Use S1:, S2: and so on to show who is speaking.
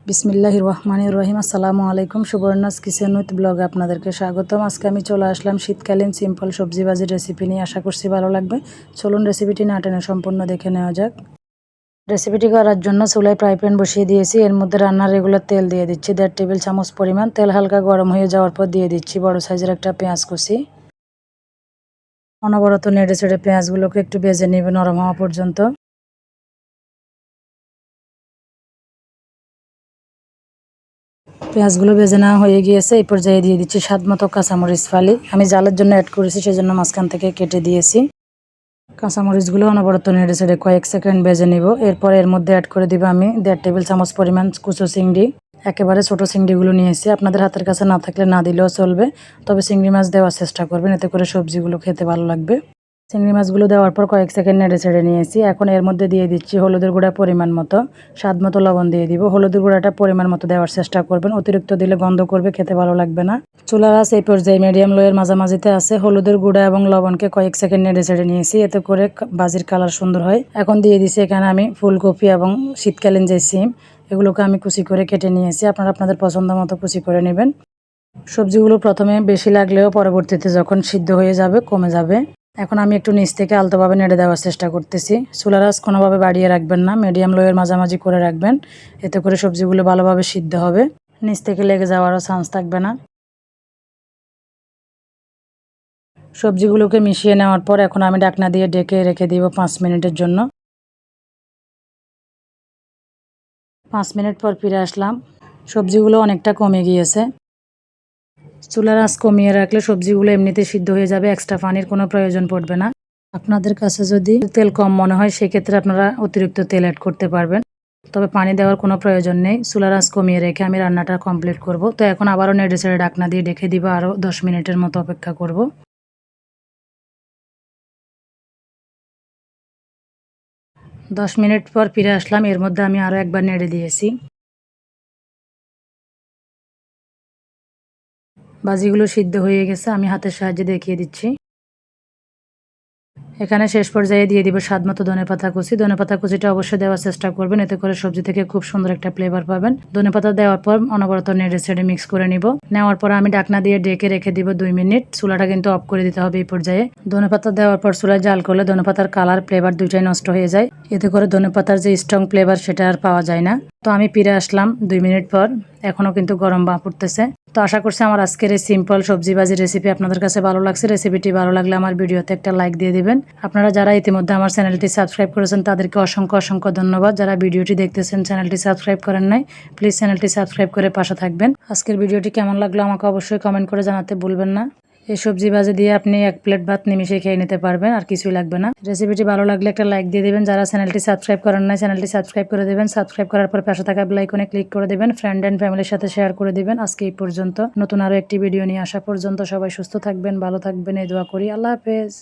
S1: বিসমিল্লাহির রহমানির রহিম। আসসালামু আলাইকুম। সুবর্ণাস কিচেন উইথ ব্লগে আপনাদেরকে স্বাগতম। আজকে আমি চলে আসলাম শীতকালীন সিম্পল সবজি ভাজির রেসিপি নিয়ে। আশা করছি ভালো লাগবে। চলুন রেসিপিটি না টেনে সম্পূর্ণ দেখে নেওয়া যাক। রেসিপিটি করার জন্য চুলায় ফ্রাই প্যান বসিয়ে দিয়েছি। এর মধ্যে রান্নার রেগুলার তেল দিয়ে দিচ্ছি 1.5 টেবিল চামচ পরিমাণ। তেল হালকা গরম হয়ে যাওয়ার পর দিয়ে দিচ্ছি বড় সাইজের একটা পেঁয়াজ কুচি। অনবরত নেড়ে চেড়ে পেঁয়াজগুলোকে একটু ভেজে নেবে নরম হওয়া পর্যন্ত। পেঁয়াজগুলো ভেজে নেওয়া হয়ে গিয়েছে। এই পর্যায়ে দিয়ে দিচ্ছি স্বাদ মতো কাঁচামরিচ ফালি। আমি জালের জন্য অ্যাড করেছি, সেজন্য মাঝখান থেকে কেটে দিয়েছি। কাঁচামরিচগুলো অনবরত নেড়ে চেড়ে কয়েক সেকেন্ড ভেজে নিব। এরপর এর মধ্যে অ্যাড করে দিব আমি 1.5 টেবিল চামচ পরিমাণ কুচো চিংড়ি। একেবারে ছোট চিংড়িগুলো নিয়েছি, আপনাদের হাতের কাছে না থাকলে না দিলেও চলবে, তবে চিংড়ি মাছ দেওয়ার চেষ্টা করবেন, এতে করে সবজিগুলো খেতে ভালো লাগবে। চিংড়ি মাছগুলো দেওয়ার পর কয়েক সেকেন্ড নেড়ে ছেড়ে নিয়েছি। এখন এর মধ্যে দিয়ে দিচ্ছি হলুদের গুঁড়া পরিমাণ মতো, স্বাদ মতো লবণ দিয়ে দিব। হলুদের গুঁড়াটা পরিমাণ মতো দেওয়ার চেষ্টা করবেন, অতিরিক্ত দিলে গন্ধ করবে, খেতে ভালো লাগবে না। চুলার আঁচ এই পর্যায়ে মিডিয়াম লোয়ের মাঝামাঝিতে আছে। হলুদের গুঁড়া এবং লবণকে কয়েক সেকেন্ড নেড়ে ছেড়ে নিয়েছি, এতে করে ভাজির কালার সুন্দর হয়। এখন দিয়ে দিচ্ছি এখানে আমি ফুলকপি এবং শীতকালীন যে সিম, এগুলোকে আমি কুচি করে কেটে নিয়েছি। আপনারা আপনাদের পছন্দ মতো কুচি করে নেবেন। সবজিগুলো প্রথমে বেশি লাগলেও পরবর্তীতে যখন সিদ্ধ হয়ে যাবে কমে যাবে। এখন আমি একটু নিচ থেকে আলতোভাবে নেড়ে দেওয়ার চেষ্টা করতেছি। চুলার আঁচ কোনোভাবে বাড়িয়ে রাখবেন না, মিডিয়াম লোয়ের মাঝামাঝি করে রাখবেন, এতে করে সবজিগুলো ভালোভাবে সিদ্ধ হবে, নিচ থেকে লেগে যাওয়ারও চান্স থাকবে না। সবজিগুলোকে মিশিয়ে নেওয়ার পর এখন আমি ঢাকনা দিয়ে ঢেকে রেখে দিব 5 মিনিটের জন্য। 5 মিনিট পর ফিরে আসলাম। সবজিগুলো অনেকটা কমে গিয়েছে। চুলার আঁচ কমিয়ে রাখলে সবজিগুলো এমনিতে সিদ্ধ হয়ে যাবে, এক্সট্রা পানির কোনো প্রয়োজন পড়বে না। আপনাদের কাছে যদি তেল কম মনে হয় সেক্ষেত্রে আপনারা অতিরিক্ত তেল অ্যাড করতে পারবেন, তবে পানি দেওয়ার কোনো প্রয়োজন নেই। চুলার আঁচ কমিয়ে রেখে আমি রান্নাটা কমপ্লিট করব। তো এখন আবারও নেড়ে চেড়ে ঢাকনা দিয়ে ঢেকে দিব, আরও 10 মিনিটের মতো অপেক্ষা করব। 10 মিনিট পর ফিরে আসলাম। এর মধ্যে আমি আরও একবার নেড়ে দিয়েছি। ভাজিগুলো সিদ্ধ হয়ে গেছে, আমি হাতের সাহায্যে দেখিয়ে দিচ্ছি। এখানে শেষ পর্যায়ে দিয়ে দিব স্বাদমতো ধনেপাতা কুচি। ধনেপাতা কুচিটা অবশ্যই দেওয়ার চেষ্টা করবেন, এতে করে সবজি থেকে খুব সুন্দর একটা ফ্লেভার পাবেন। ধনেপাতা দেওয়ার পর অনবরত নেড়ে ছেড়ে মিক্স করে নিব। নেওয়ার পর আমি ঢাকনা দিয়ে ঢেকে রেখে দিব 2 মিনিট। চুলাটা কিন্তু অফ করে দিতে হবে এই পর্যায়ে। ধনেপাতা দেওয়ার পর চুলায় জাল করলে ধনেপাতার কালার ফ্লেভার দুইটাই নষ্ট হয়ে যায়, এতে করে ধনেপাতার যে স্ট্রং ফ্লেভার সেটা আর পাওয়া যায় না। তো আমি ফিরে আসলাম 2 মিনিট পর, এখনও কিন্তু গরম ভাপ উঠতেছে। তো আশা করছি আমার আজকের এই সিম্পল সবজি ভাজি রেসিপি আপনাদের কাছে ভালো লাগছে। রেসিপিটি ভালো লাগলে আমার ভিডিওতে একটা লাইক দিয়ে দিবেন। আপনারা যারা ইতিমধ্যে আমার চ্যানেলটি সাবস্ক্রাইব করেছেন তাদেরকে অসংখ্য অসংখ্য ধন্যবাদ। যারা ভিডিওটি দেখতেছেন চ্যানেলটি সাবস্ক্রাইব করেন নাই, প্লিজ চ্যানেলটি সাবস্ক্রাইব করে পাশে থাকবেন। আজকের ভিডিওটি কেমন লাগলো আমাকে অবশ্যই কমেন্ট করে জানাতে ভুলবেন না। এই সবজি ভাজি দিয়ে আপনি 1 প্লেট ভাত নিমিশে খেয়ে নিতে পারবেন, আর কিছুই লাগবে না। রেসিপিটি ভালো লাগলে একটা লাইক দিয়ে দিবেন। যারা চ্যানেলটি সাবস্ক্রাইব করেন নাই চ্যানেলটি সাবস্ক্রাইব করে দিবেন। সাবস্ক্রাইব করার পর পাশে থাকা বেল আইকনে ক্লিক করে দিবেন। ফ্রেন্ড এন্ড ফ্যামিলির সাথে শেয়ার করে দিবেন। আজকে এই পর্যন্ত। নতুন আরও একটি ভিডিও নিয়ে আসা পর্যন্ত সবাই সুস্থ থাকবেন, ভালো থাকবেন, এই দোয়া করি। আল্লাহ হাফেজ।